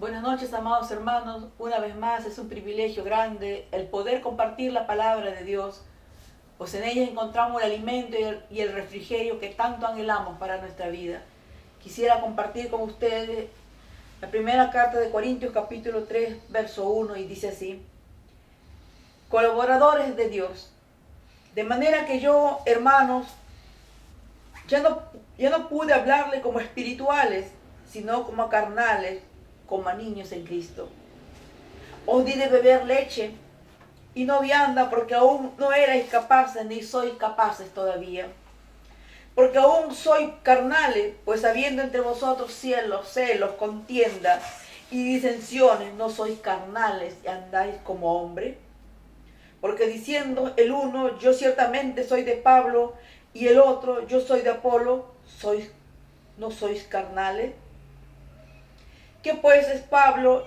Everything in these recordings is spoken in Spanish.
Buenas noches, amados hermanos. Una vez más es un privilegio grande el poder compartir la palabra de Dios, pues en ella encontramos el alimento y el refrigerio que tanto anhelamos para nuestra vida. Quisiera compartir con ustedes la primera carta de Corintios capítulo 3, verso 1, y dice así: colaboradores de Dios, de manera que yo, hermanos, ya no pude hablarle como espirituales, sino como a carnales, como a niños en Cristo. Os di de beber leche y no vianda, porque aún no erais capaces, ni sois capaces todavía. Porque aún sois carnales, pues habiendo entre vosotros celos, contiendas y disensiones, no sois carnales y andáis como hombres. Porque diciendo el uno, yo ciertamente soy de Pablo, y el otro, yo soy de Apolo, ¿no sois carnales? ¿Qué pues es Pablo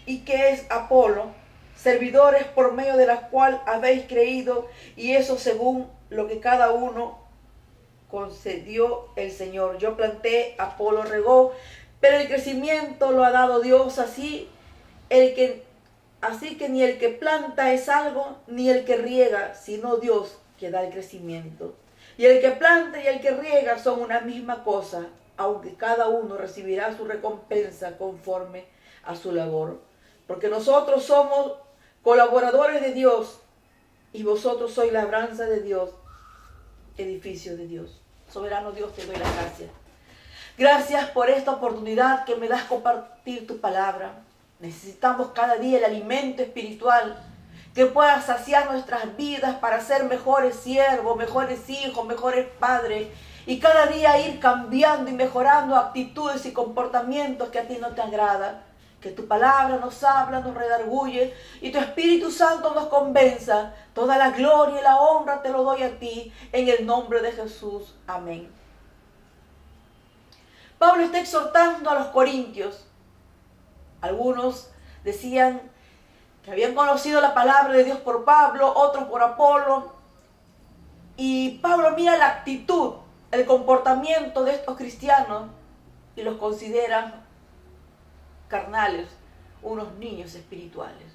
y qué es Apolo? Servidores por medio de las cuales habéis creído, y eso según lo que cada uno concedió el Señor. Yo planté, Apolo regó, pero el crecimiento lo ha dado Dios. Así que ni el que planta es algo, ni el que riega, sino Dios que da el crecimiento. Y el que planta y el que riega son una misma cosa, aunque cada uno recibirá su recompensa conforme a su labor. Porque nosotros somos colaboradores de Dios, y vosotros sois labranza de Dios, edificio de Dios. Soberano Dios, te doy las gracias. Gracias por esta oportunidad que me das compartir tu palabra. Necesitamos cada día el alimento espiritual que pueda saciar nuestras vidas para ser mejores siervos, mejores hijos, mejores padres, y cada día ir cambiando y mejorando actitudes y comportamientos que a ti no te agradan. Que tu palabra nos habla, nos redarguye, y tu Espíritu Santo nos convenza. Toda la gloria y la honra te lo doy a ti, en el nombre de Jesús. Amén. Pablo está exhortando a los corintios. Algunos decían que habían conocido la palabra de Dios por Pablo, otros por Apolo. Y Pablo mira la actitud, el comportamiento de estos cristianos y los considera carnales, unos niños espirituales.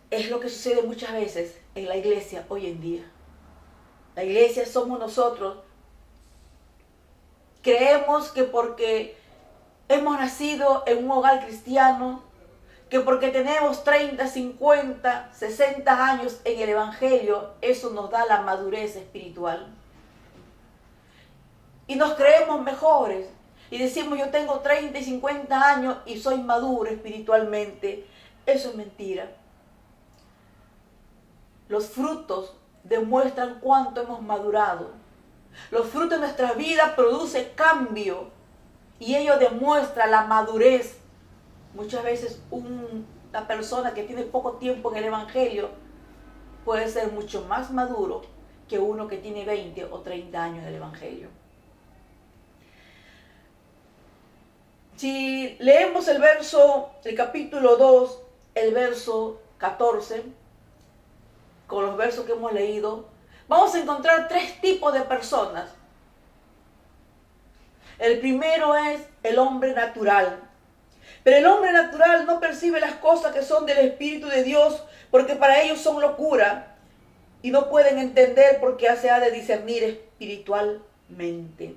Es lo que sucede muchas veces en la iglesia hoy en día. La iglesia somos nosotros. Creemos que porque hemos nacido en un hogar cristiano, que porque tenemos 30, 50, 60 años en el Evangelio, eso nos da la madurez espiritual. Y nos creemos mejores. Y decimos, yo tengo 30 y 50 años y soy maduro espiritualmente. Eso es mentira. Los frutos demuestran cuánto hemos madurado. Los frutos de nuestra vida producen cambio. Y ello demuestra la madurez. Muchas veces una persona que tiene poco tiempo en el Evangelio puede ser mucho más maduro que uno que tiene 20 o 30 años en el Evangelio. Si leemos el capítulo 2, el verso 14, con los versos que hemos leído, vamos a encontrar tres tipos de personas. El primero es el hombre natural. Pero el hombre natural no percibe las cosas que son del Espíritu de Dios, porque para ellos son locura, y no pueden entender porque se ha de discernir espiritualmente.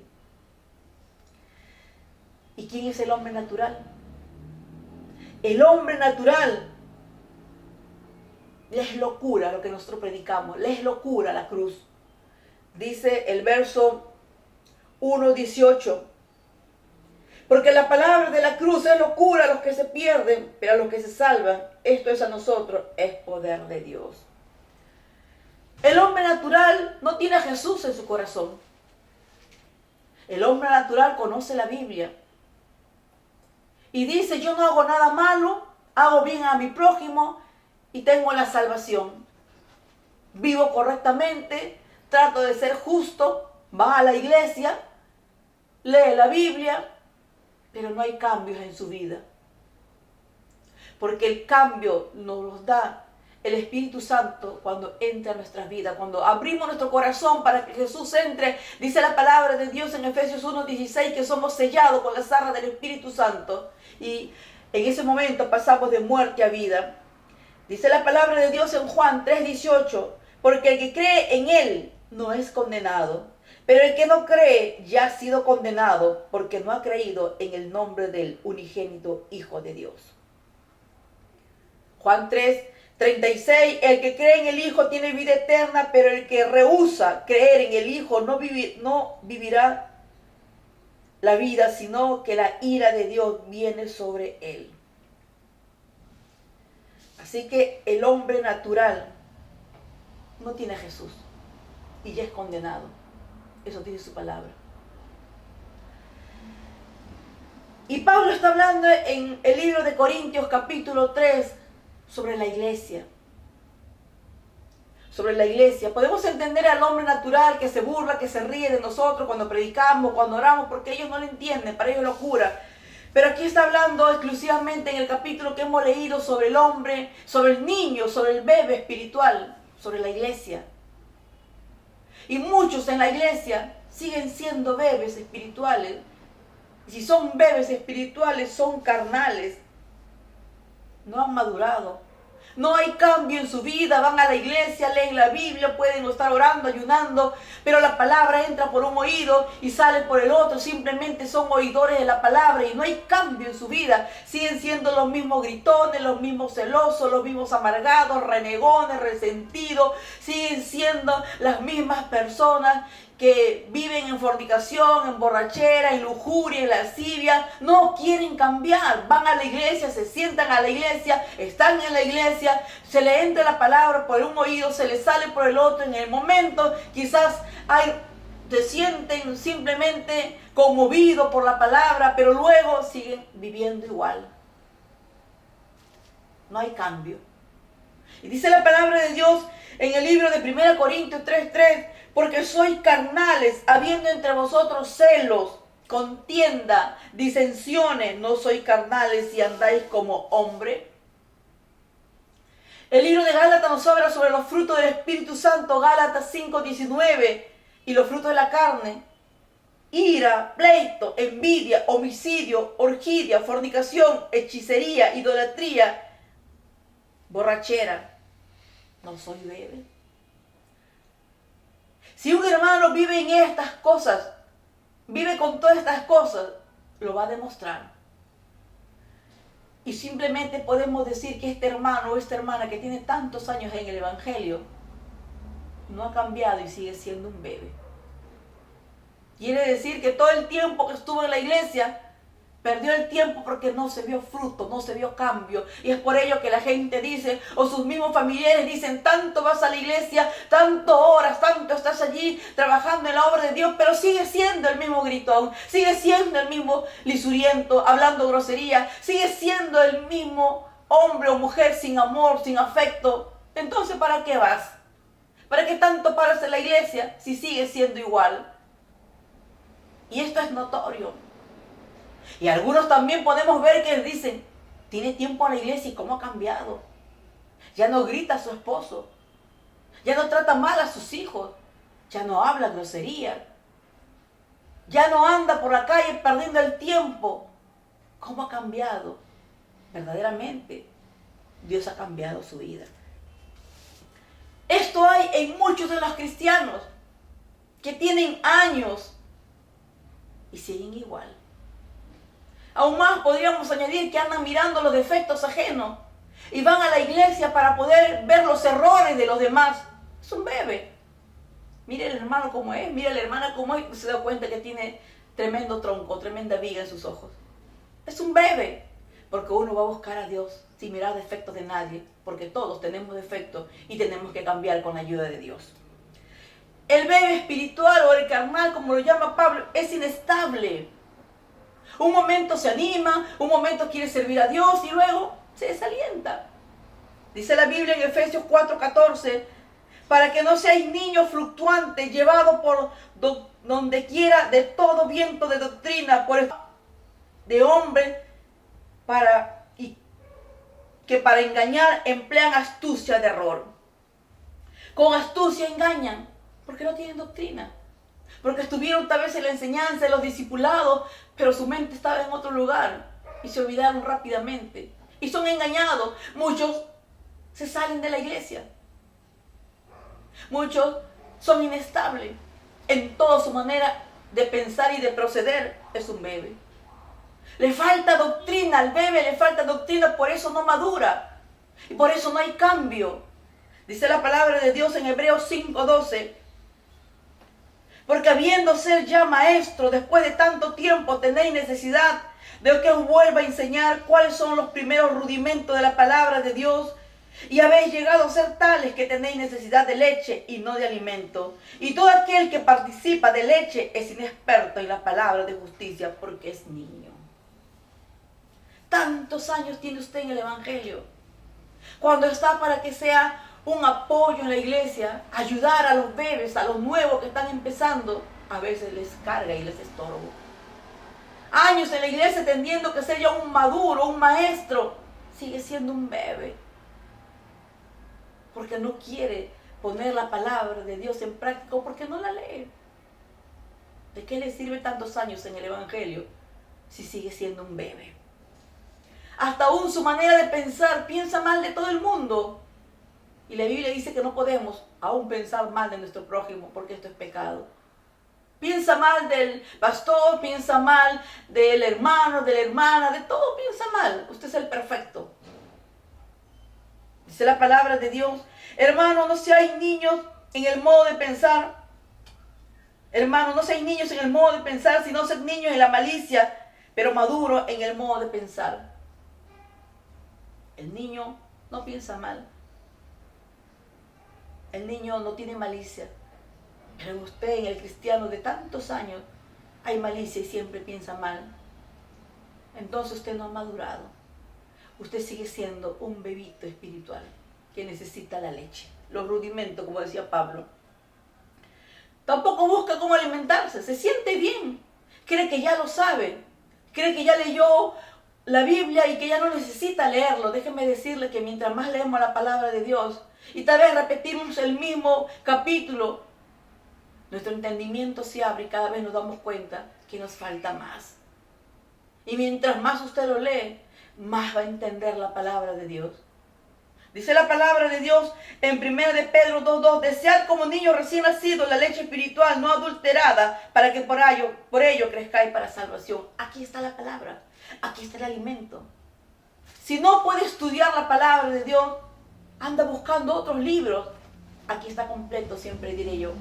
¿Y quién es el hombre natural? El hombre natural le es locura lo que nosotros predicamos, le es locura la cruz. Dice el verso 1:18. Porque la palabra de la cruz es locura a los que se pierden, pero a los que se salvan, esto es a nosotros, es poder de Dios. El hombre natural no tiene a Jesús en su corazón. El hombre natural conoce la Biblia y dice, yo no hago nada malo, hago bien a mi prójimo y tengo la salvación. Vivo correctamente, trato de ser justo, va a la iglesia, lee la Biblia, pero no hay cambios en su vida. Porque el cambio nos los da el Espíritu Santo cuando entra a nuestras vidas, cuando abrimos nuestro corazón para que Jesús entre. Dice la palabra de Dios en Efesios 1:16 que somos sellados con la zarra del Espíritu Santo. Y en ese momento pasamos de muerte a vida. Dice la palabra de Dios en Juan 3:18, porque el que cree en Él no es condenado, pero el que no cree ya ha sido condenado porque no ha creído en el nombre del unigénito Hijo de Dios. Juan 3:36, el que cree en el Hijo tiene vida eterna, pero el que rehúsa creer en el Hijo no vivirá la vida, sino que la ira de Dios viene sobre él. Así que el hombre natural no tiene a Jesús y ya es condenado. Eso dice su palabra. Y Pablo está hablando en el libro de Corintios capítulo 3 sobre la iglesia. Sobre la iglesia. Podemos entender al hombre natural que se burla, que se ríe de nosotros cuando predicamos, cuando oramos, porque ellos no lo entienden, para ellos es locura. Pero aquí está hablando exclusivamente en el capítulo que hemos leído sobre el hombre, sobre el niño, sobre el bebé espiritual, sobre la iglesia. Y muchos en la iglesia siguen siendo bebés espirituales. Y si son bebés espirituales, son carnales. No han madurado. No hay cambio en su vida, van a la iglesia, leen la Biblia, pueden estar orando, ayunando, pero la palabra entra por un oído y sale por el otro. Simplemente son oidores de la palabra y no hay cambio en su vida. Siguen siendo los mismos gritones, los mismos celosos, los mismos amargados, renegones, resentidos. Siguen siendo las mismas personas que viven en fornicación, en borrachera, en lujuria, en lascivia. No quieren cambiar. Van a la iglesia, se sientan a la iglesia, están en la iglesia, se le entra la palabra por un oído, se le sale por el otro. En el momento quizás se sienten simplemente conmovidos por la palabra, pero luego siguen viviendo igual. No hay cambio. Y dice la palabra de Dios en el libro de 1 Corintios 3:3, porque sois carnales, habiendo entre vosotros celos, contienda, disensiones, no sois carnales y andáis como hombre. El libro de Gálatas nos habla sobre los frutos del Espíritu Santo, Gálatas 5:19, y los frutos de la carne: ira, pleito, envidia, homicidio, orgía, fornicación, hechicería, idolatría, borrachera. No soy bebé. Si un hermano vive en estas cosas, vive con todas estas cosas, lo va a demostrar. Y simplemente podemos decir que este hermano o esta hermana que tiene tantos años en el Evangelio no ha cambiado y sigue siendo un bebé. Quiere decir que todo el tiempo que estuvo en la iglesia perdió el tiempo porque no se vio fruto, no se vio cambio. Y es por ello que la gente dice, o sus mismos familiares dicen, tanto vas a la iglesia, tanto oras, tanto estás allí trabajando en la obra de Dios, pero sigue siendo el mismo gritón, sigue siendo el mismo lisuriento, hablando grosería, sigue siendo el mismo hombre o mujer sin amor, sin afecto. Entonces, ¿para qué vas? ¿Para qué tanto paras en la iglesia si sigues siendo igual? Y esto es notorio. Y algunos también podemos ver que dicen, tiene tiempo en la iglesia y cómo ha cambiado. Ya no grita a su esposo, ya no trata mal a sus hijos, ya no habla grosería, ya no anda por la calle perdiendo el tiempo. ¿Cómo ha cambiado? Verdaderamente, Dios ha cambiado su vida. Esto hay en muchos de los cristianos que tienen años y siguen igual. Aún más podríamos añadir que andan mirando los defectos ajenos y van a la iglesia para poder ver los errores de los demás. Es un bebé. Mire el hermano cómo es, mire la hermana cómo es, se da cuenta que tiene tremendo tronco, tremenda viga en sus ojos. Es un bebé, porque uno va a buscar a Dios sin mirar defectos de nadie, porque todos tenemos defectos y tenemos que cambiar con la ayuda de Dios. El bebé espiritual o el carnal, como lo llama Pablo, es inestable. Un momento se anima, un momento quiere servir a Dios y luego se desalienta. Dice la Biblia en Efesios 4:14, para que no seáis niños fluctuantes, llevados por donde quiera de todo viento de doctrina, por de hombre, que para engañar emplean astucia de error. Con astucia engañan porque no tienen doctrina. Porque estuvieron tal vez en la enseñanza, en los discipulados, pero su mente estaba en otro lugar y se olvidaron rápidamente. Y son engañados. Muchos se salen de la iglesia. Muchos son inestables en toda su manera de pensar y de proceder. Es un bebé. Le falta doctrina, al bebé le falta doctrina, por eso no madura. Y por eso no hay cambio. Dice la palabra de Dios en Hebreos 5:12. Porque habiendo ser ya maestro, después de tanto tiempo tenéis necesidad de que os vuelva a enseñar cuáles son los primeros rudimentos de la palabra de Dios. Y habéis llegado a ser tales que tenéis necesidad de leche y no de alimento. Y todo aquel que participa de leche es inexperto en la palabra de justicia porque es niño. Tantos años tiene usted en el Evangelio. Cuando está para que sea un apoyo en la iglesia, ayudar a los bebés, a los nuevos que están empezando, a veces les carga y les estorbo. Años en la iglesia tendiendo que ser ya un maduro, un maestro, sigue siendo un bebé. Porque no quiere poner la palabra de Dios en práctica o porque no la lee. ¿De qué le sirve tantos años en el Evangelio si sigue siendo un bebé? Hasta aún su manera de pensar, piensa mal de todo el mundo. Y la Biblia dice que no podemos aún pensar mal de nuestro prójimo porque esto es pecado. Piensa mal del pastor, piensa mal del hermano, de la hermana, de todo piensa mal. Usted es el perfecto. Dice la palabra de Dios, hermano, no seáis niños en el modo de pensar. Hermano, no seáis niños en el modo de pensar, sino sed niños en la malicia, pero maduros en el modo de pensar. El niño no piensa mal. El niño no tiene malicia. Pero en usted, en el cristiano de tantos años, hay malicia y siempre piensa mal. Entonces usted no ha madurado. Usted sigue siendo un bebito espiritual que necesita la leche, los rudimentos, como decía Pablo. Tampoco busca cómo alimentarse, se siente bien, cree que ya lo sabe, cree que ya leyó la Biblia y que ya no necesita leerlo. Déjeme decirle que mientras más leemos la palabra de Dios y tal vez repetimos el mismo capítulo, nuestro entendimiento se abre y cada vez nos damos cuenta que nos falta más. Y mientras más usted lo lee, más va a entender la palabra de Dios. Dice la palabra de Dios en 1 de Pedro 2:2, desead como niños recién nacidos la leche espiritual no adulterada, para que por ello crezcáis para salvación. Aquí está la palabra, aquí está el alimento. Si no puede estudiar la palabra de Dios, anda buscando otros libros. Aquí está completo, siempre diré yo.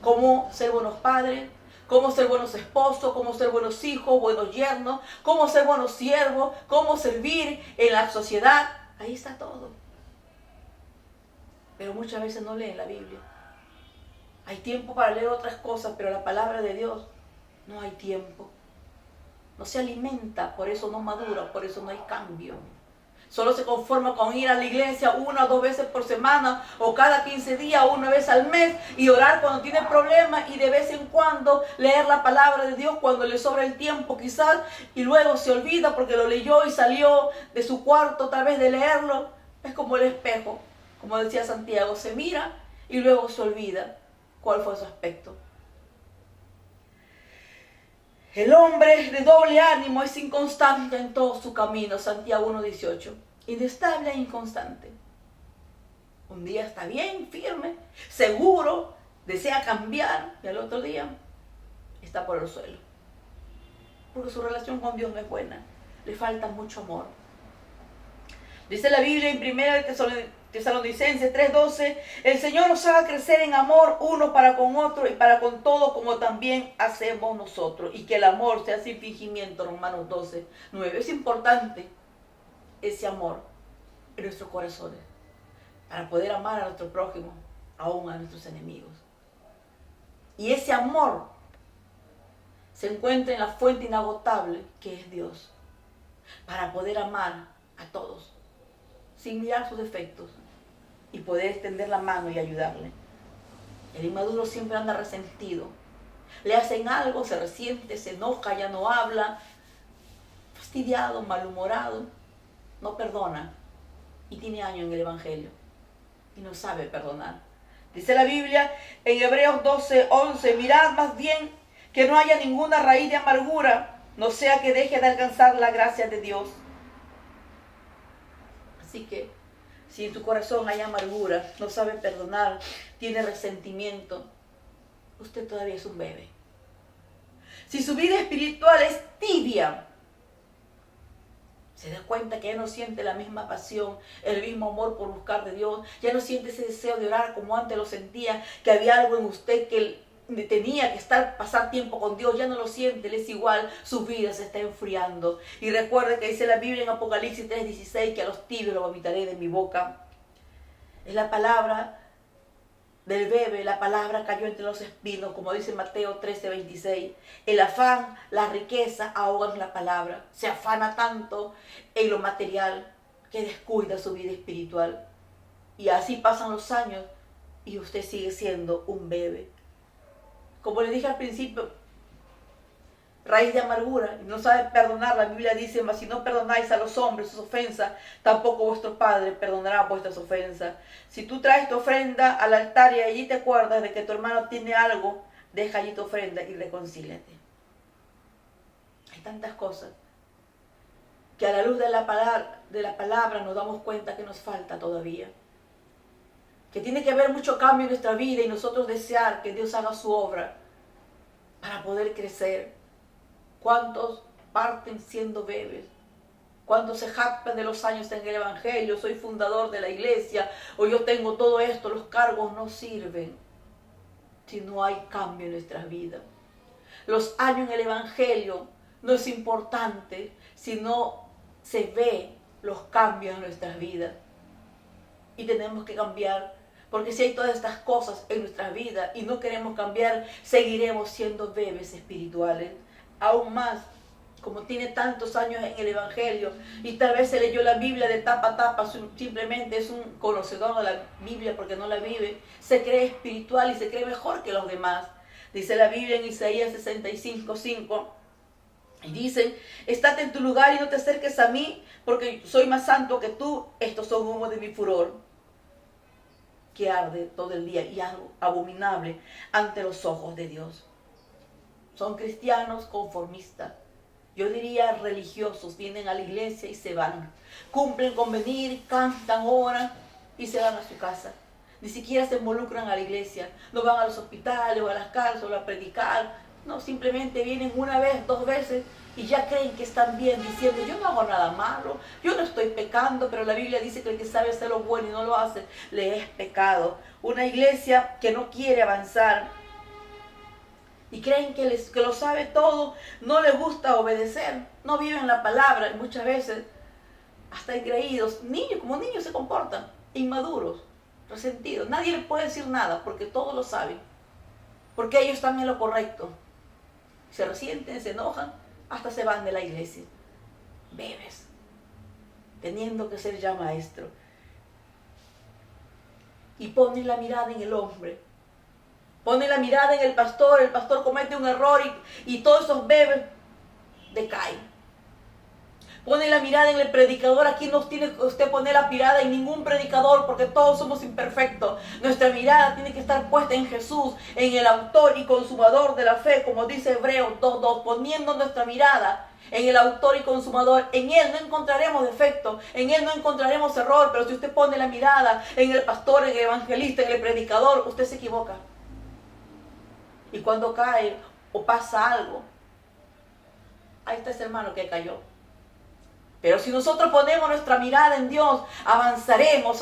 Cómo ser buenos padres, cómo ser buenos esposos, cómo ser buenos hijos, buenos yernos, cómo ser buenos siervos, cómo servir en la sociedad. Ahí está todo. Pero muchas veces no leen la Biblia. Hay tiempo para leer otras cosas, pero la palabra de Dios no hay tiempo. No se alimenta, por eso no madura, por eso no hay cambio. Solo se conforma con ir a la iglesia 1 o 2 veces por semana, o cada 15 días, o una vez al mes, y orar cuando tiene problemas, y de vez en cuando leer la palabra de Dios cuando le sobra el tiempo quizás, y luego se olvida porque lo leyó y salió de su cuarto tal vez de leerlo. Es como el espejo, como decía Santiago, se mira y luego se olvida cuál fue su aspecto. El hombre de doble ánimo es inconstante en todo su camino, Santiago 1:18. Inestable e inconstante. Un día está bien, firme, seguro, desea cambiar, y al otro día está por el suelo. Porque su relación con Dios no es buena, le falta mucho amor. Dice la Biblia en 1 Tesalonicenses 3:12, el Señor nos haga crecer en amor uno para con otro y para con todos, como también hacemos nosotros. Y que el amor sea sin fingimiento, Romanos 12:9. Es importante ese amor en nuestros corazones para poder amar a nuestro prójimo, aún a nuestros enemigos. Y ese amor se encuentra en la fuente inagotable que es Dios, para poder amar a todos sin mirar sus defectos y poder extender la mano y ayudarle. El inmaduro siempre anda resentido. Le hacen algo, se resiente, se enoja, ya no habla, fastidiado, malhumorado. no perdona y tiene años en el Evangelio y no sabe perdonar. Dice la Biblia en Hebreos 12:11, mirad más bien que no haya ninguna raíz de amargura, no sea que deje de alcanzar la gracia de Dios. Así que si en su corazón hay amargura, no sabe perdonar, tiene resentimiento, usted todavía es un bebé. Si su vida espiritual es tibia, se da cuenta que ya no siente la misma pasión, el mismo amor por buscar de Dios, ya no siente ese deseo de orar como antes lo sentía, que había algo en usted que tenía que pasar tiempo con Dios, ya no lo siente, él es igual, su vida se está enfriando. Y recuerde que dice la Biblia en Apocalipsis 3:16 que a los tibios lo vomitaré de mi boca. Es la palabra del bebé, la palabra cayó entre los espinos, como dice Mateo 13:26. El afán, la riqueza ahogan la palabra. Se afana tanto en lo material que descuida su vida espiritual. Y así pasan los años y usted sigue siendo un bebé. Como le dije al principio, raíz de amargura, no sabe perdonar. La Biblia dice, mas si no perdonáis a los hombres sus ofensas, tampoco vuestro Padre perdonará vuestras ofensas. Si tú traes tu ofrenda al altar y allí te acuerdas de que tu hermano tiene algo, deja allí tu ofrenda y reconcíliate. Hay tantas cosas que a la luz de la palabra nos damos cuenta que nos falta todavía. Que tiene que haber mucho cambio en nuestra vida y nosotros desear que Dios haga su obra para poder crecer. ¿Cuántos parten siendo bebés? ¿Cuántos se jactan de los años en el Evangelio? Soy fundador de la iglesia, o yo tengo todo esto. Los cargos no sirven si no hay cambio en nuestras vidas. Los años en el Evangelio no es importante si no se ve los cambios en nuestras vidas. Y tenemos que cambiar, porque si hay todas estas cosas en nuestras vidas y no queremos cambiar, seguiremos siendo bebés espirituales. Aún más, como tiene tantos años en el Evangelio y tal vez se leyó la Biblia de tapa a tapa, simplemente es un conocedor de la Biblia porque no la vive, se cree espiritual y se cree mejor que los demás. Dice la Biblia en Isaías 65:5, y dicen, estate en tu lugar y no te acerques a mí, porque soy más santo que tú. Estos son humos de mi furor, que arde todo el día y algo abominable ante los ojos de Dios. Son cristianos conformistas, yo diría religiosos, vienen a la iglesia y se van, cumplen con venir, cantan, oran y se van a su casa. Ni siquiera se involucran a la iglesia, no van a los hospitales o a las cárceles a predicar, no, simplemente vienen una vez, 2 veces y ya creen que están bien, diciendo yo no hago nada malo, yo no estoy pecando, pero la Biblia dice que el que sabe hacer lo bueno y no lo hace, le es pecado. Una iglesia que no quiere avanzar y creen que lo sabe todo, no les gusta obedecer, no viven la palabra y muchas veces hasta engreídos, niños, como niños se comportan, inmaduros, resentidos. Nadie les puede decir nada porque todos lo saben, porque ellos están en lo correcto. Se resienten, se enojan, hasta se van de la iglesia. Bebés, teniendo que ser ya maestro. Y ponen la mirada en el hombre. Ponen la mirada en el pastor comete un error y todos esos bebés decaen. Pone la mirada en el predicador. Aquí no tiene que usted poner la mirada en ningún predicador porque todos somos imperfectos. Nuestra mirada tiene que estar puesta en Jesús, en el autor y consumador de la fe, como dice Hebreos 2:2, poniendo nuestra mirada en el autor y consumador. En Él no encontraremos defecto, en Él no encontraremos error, pero si usted pone la mirada en el pastor, en el evangelista, en el predicador, usted se equivoca. Y cuando cae o pasa algo, ahí está ese hermano que cayó. Pero si nosotros ponemos nuestra mirada en Dios, avanzaremos,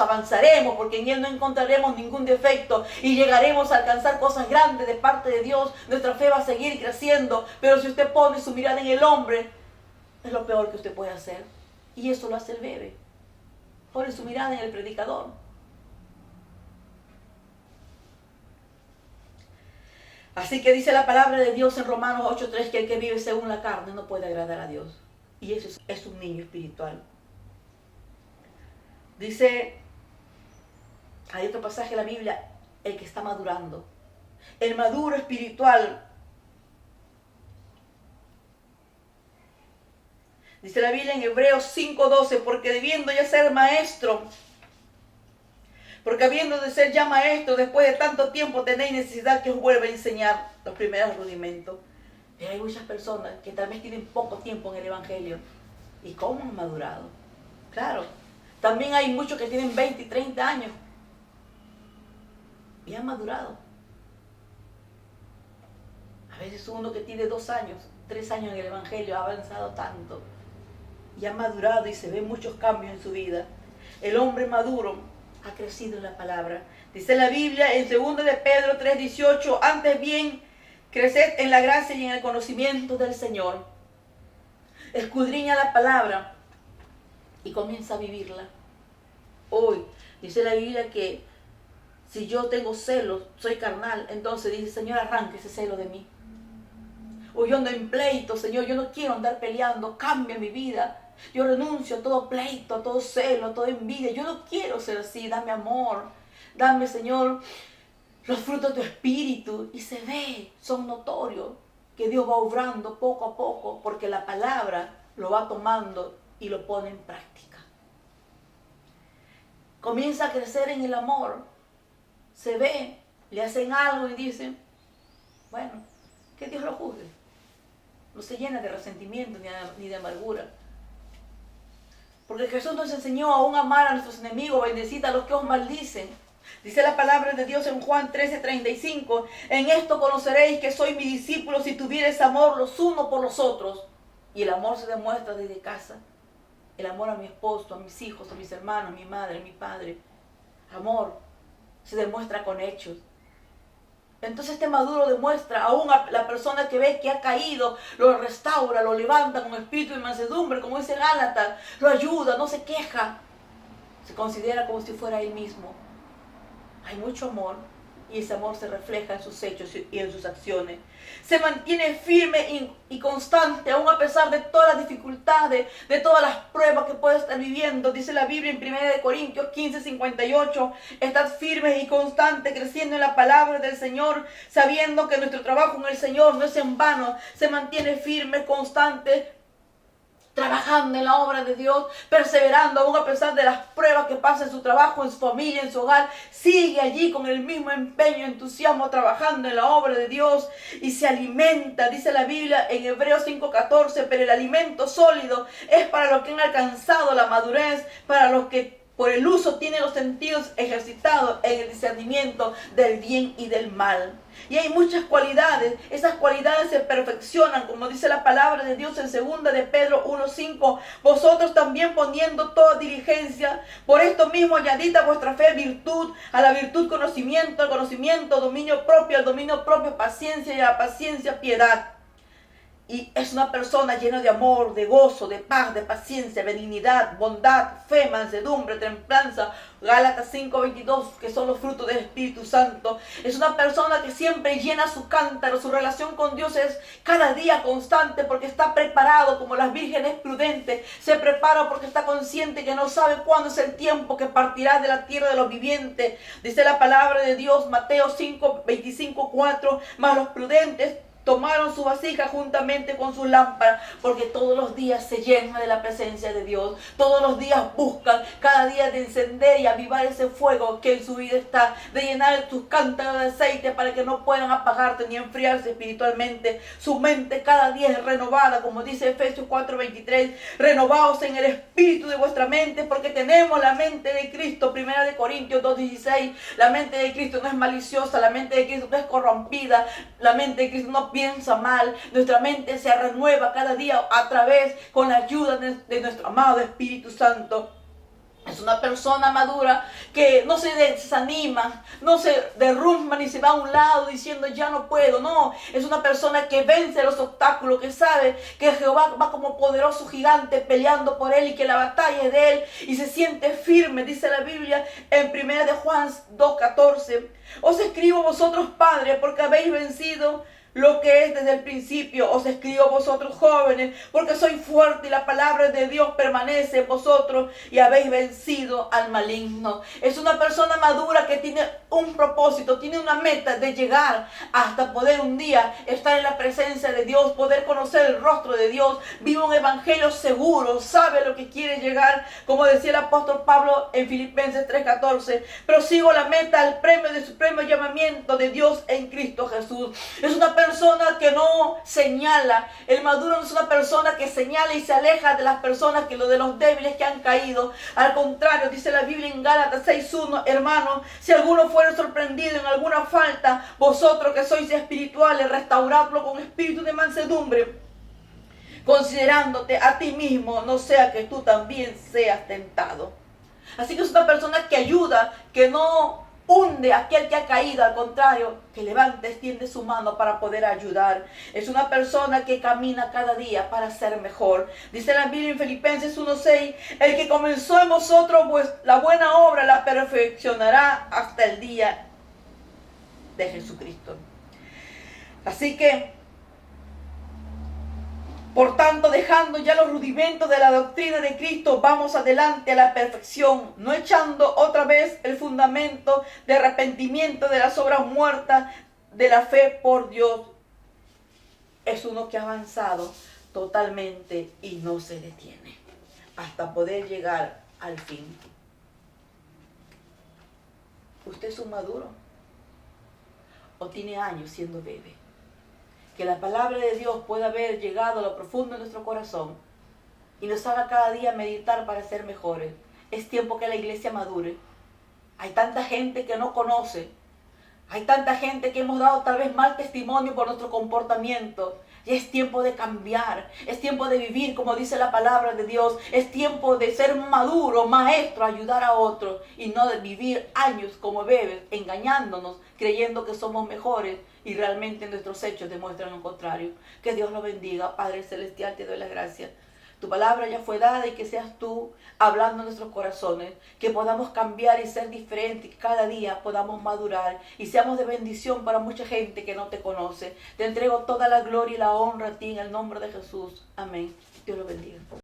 porque en Él no encontraremos ningún defecto y llegaremos a alcanzar cosas grandes de parte de Dios. Nuestra fe va a seguir creciendo, pero si usted pone su mirada en el hombre, es lo peor que usted puede hacer. Y eso lo hace el bebé. Pone su mirada en el predicador. Así que dice la palabra de Dios en Romanos 8:3 que el que vive según la carne no puede agradar a Dios. Y eso es un niño espiritual. Dice, hay otro pasaje de la Biblia, el que está madurando. El maduro espiritual Dice la Biblia en Hebreos 5:12, porque debiendo ya ser maestro, porque habiendo de ser ya maestro, después de tanto tiempo tenéis necesidad que os vuelva a enseñar los primeros rudimentos. Pero hay muchas personas que tal vez tienen poco tiempo en el Evangelio. ¿Y cómo han madurado? Claro, también hay muchos que tienen 20 y 30 años y han madurado. A veces uno que tiene 2 años, 3 años en el Evangelio ha avanzado tanto y ha madurado y se ven muchos cambios en su vida. El hombre maduro ha crecido en la palabra. Dice la Biblia en 2 de Pedro 3:18, antes bien, creced en la gracia y en el conocimiento del Señor. Escudriña la palabra y comienza a vivirla. Hoy dice la Biblia que si yo tengo celos, soy carnal, entonces dice, Señor, arranque ese celo de mí. O yo ando en pleito, Señor, yo no quiero andar peleando, cambia mi vida. Yo renuncio a todo pleito, a todo celo, a toda envidia. Yo no quiero ser así, dame amor. Dame, Señor, los frutos de tu espíritu. Y se ve, son notorios, que Dios va obrando poco a poco, porque la palabra lo va tomando y lo pone en práctica. Comienza a crecer en el amor. Se ve, le hacen algo y dicen, bueno, que Dios lo juzgue. No se llena de resentimiento ni de amargura. Porque Jesús nos enseñó aún a amar a nuestros enemigos, bendecid a los que os maldicen. Dice la palabra de Dios en Juan 13:35, en esto conoceréis que sois mis discípulos si tuviereis amor los unos por los otros. Y el amor se demuestra desde casa. El amor a mi esposo, a mis hijos, a mis hermanos, a mi madre, a mi padre. Amor se demuestra con hechos. Entonces este maduro demuestra aún a la persona que ve que ha caído, lo restaura, lo levanta con espíritu de mansedumbre, como dice Gálatas, lo ayuda, no se queja. Se considera como si fuera él mismo. Hay mucho amor y ese amor se refleja en sus hechos y en sus acciones. Se mantiene firme y constante aún a pesar de todas las dificultades, de todas las pruebas que puede estar viviendo. Dice la Biblia en 1 Corintios 15:58, estad firmes y constantes creciendo en la palabra del Señor, sabiendo que nuestro trabajo en el Señor no es en vano. Se mantiene firme, constante, trabajando en la obra de Dios, perseverando aún a pesar de las pruebas que pasa en su trabajo, en su familia, en su hogar. Sigue allí con el mismo empeño, entusiasmo, trabajando en la obra de Dios y se alimenta. Dice la Biblia en Hebreos 5:14, pero el alimento sólido es para los que han alcanzado la madurez, para los que por el uso tienen los sentidos ejercitados en el discernimiento del bien y del mal. Y hay muchas cualidades, esas cualidades se perfeccionan, como dice la palabra de Dios en 2 de Pedro 1:5. Vosotros también poniendo toda diligencia, por esto mismo añadid a vuestra fe virtud, a la virtud conocimiento, al conocimiento dominio propio, al dominio propio paciencia y a la paciencia piedad. Y es una persona llena de amor, de gozo, de paz, de paciencia, benignidad, bondad, fe, mansedumbre, templanza. Gálatas 5:22, que son los frutos del Espíritu Santo. Es una persona que siempre llena su cántaro. Su relación con Dios es cada día constante porque está preparado como las vírgenes prudentes. Se prepara porque está consciente que no sabe cuándo es el tiempo que partirá de la tierra de los vivientes. Dice la palabra de Dios, Mateo 5:25-4, mas los prudentes tomaron su vasija juntamente con su lámpara, porque todos los días se llenan de la presencia de Dios. Todos los días buscan cada día de encender y avivar ese fuego que en su vida está, de llenar tus cántaros de aceite para que no puedan apagarte ni enfriarse espiritualmente. Su mente cada día es renovada, como dice Efesios 4:23, renovaos en el espíritu de vuestra mente, porque tenemos la mente de Cristo. 1 Corintios 2:16, la mente de Cristo no es maliciosa, la mente de Cristo no es corrompida, la mente de Cristo no piensa mal. Nuestra mente se renueva cada día a través, con la ayuda de nuestro amado Espíritu Santo. Es una persona madura que no se desanima, no se derrumba ni se va a un lado diciendo ya no puedo. No, es una persona que vence los obstáculos, que sabe que Jehová va como poderoso gigante peleando por él y que la batalla es de él y se siente firme. Dice la Biblia en 1 de Juan 2:14, os escribo vosotros padres porque habéis vencido lo que es desde el principio. Os escribo a vosotros jóvenes, porque sois fuertes y la palabra de Dios permanece en vosotros y habéis vencido al maligno. Es una persona madura que tiene un propósito, tiene una meta de llegar hasta poder un día estar en la presencia de Dios, poder conocer el rostro de Dios, vive un evangelio seguro, sabe lo que quiere llegar, como decía el apóstol Pablo en Filipenses 3:14, prosigo la meta al premio de supremo llamamiento de Dios en Cristo Jesús. Es una persona que no señala. El maduro no es una persona que señala y se aleja de las personas, que lo de los débiles que han caído. Al contrario, dice la Biblia en Gálatas 6:1, hermanos, si alguno fuere sorprendido en alguna falta, vosotros que sois espirituales, restauradlo con espíritu de mansedumbre, considerándote a ti mismo, no sea que tú también seas tentado. Así que es una persona que ayuda, que no hunde a aquel que ha caído, al contrario, que levanta, extiende su mano para poder ayudar. Es una persona que camina cada día para ser mejor. Dice la Biblia en Filipenses 1:6, el que comenzó en vosotros pues la buena obra la perfeccionará hasta el día de Jesucristo. Así que, por tanto, dejando ya los rudimentos de la doctrina de Cristo, vamos adelante a la perfección, no echando otra vez el fundamento de arrepentimiento de las obras muertas de la fe por Dios. Es uno que ha avanzado totalmente y no se detiene hasta poder llegar al fin. ¿Usted es un maduro o tiene años siendo bebé? Que la palabra de Dios pueda haber llegado a lo profundo de nuestro corazón y nos haga cada día meditar para ser mejores. Es tiempo que la iglesia madure. Hay tanta gente que no conoce. Hay tanta gente que hemos dado tal vez mal testimonio por nuestro comportamiento. Y es tiempo de cambiar. Es tiempo de vivir como dice la palabra de Dios. Es tiempo de ser maduro, maestro, ayudar a otros. Y no de vivir años como bebés, engañándonos, creyendo que somos mejores. Y realmente nuestros hechos demuestran lo contrario. Que Dios lo bendiga. Padre Celestial, te doy las gracias. Tu palabra ya fue dada y que seas tú hablando en nuestros corazones. Que podamos cambiar y ser diferentes. Que cada día podamos madurar y seamos de bendición para mucha gente que no te conoce. Te entrego toda la gloria y la honra a ti en el nombre de Jesús. Amén. Dios lo bendiga.